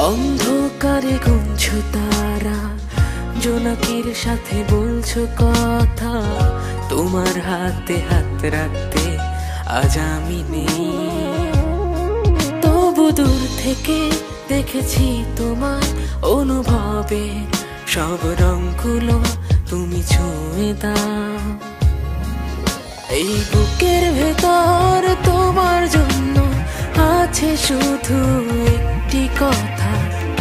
অন্ধকারে গুনছো তারা, জোনাকির সাথে বলছো কথা। তোমার হাতে হাত রাখতে আজ আমি নেই, তবু দূর থেকে দেখেছি তোমার অনুভবে সব রঙগুলো তুমি ছুঁয়ে দাও। এই বুকের ভেতর তোমার জন্য আছে শুধু একটি কথা,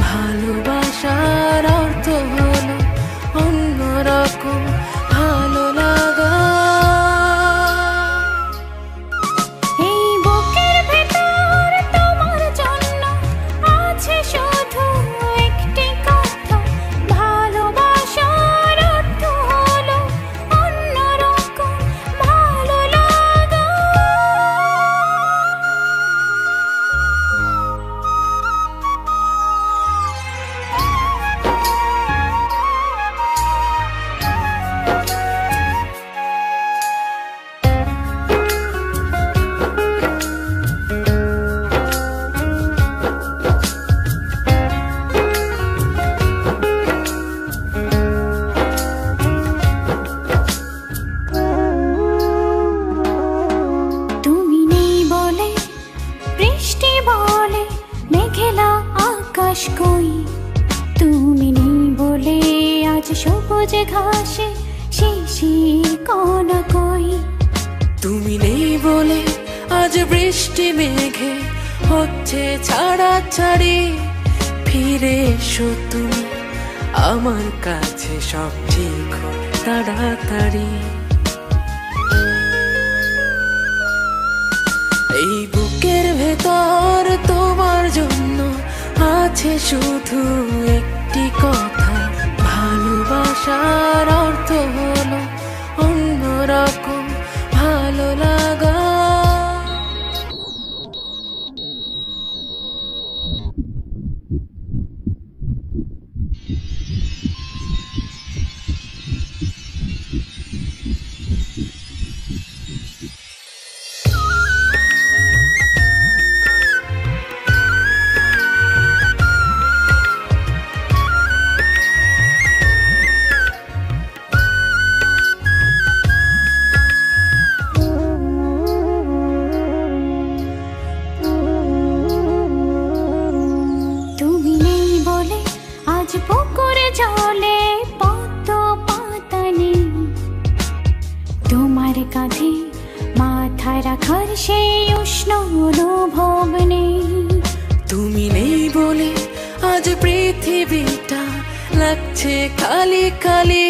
ভালোবাসার অর্থ হলো অন্যরকম ভালো লাগা। এই বুকের ভেতর তোমার জন্য আছে শুধু একটি কথা, ভালোবাসার অর্থ হলো অন্যরকম ভালো লাগা। কই তুমি নেই বলে আজ সবুজ ঘাসে শিশি কোনা কই, তুমি নেই বলে আজ বৃষ্টি মেঘে হচ্ছে ছাড়াছাড়ি। ফিরে এসো তুমি আমার কাছে, সব ঠিক হয় তাড়াতাড়ি। এই বুকের ভেতর তোমার জন্য আছে শুধু একটি কথা, ভালোবাসার অর্থ হলো অন্যরকম ভালো লাগা। পুকুরে জলে পদ্ম পাতা নেই, তোমার কাঁধে মাথা রাখার সেই উষ্ণ অনুভব নেই। তুমি নেই বলে আজ পৃথিবীটা লাগছে খালি খালি।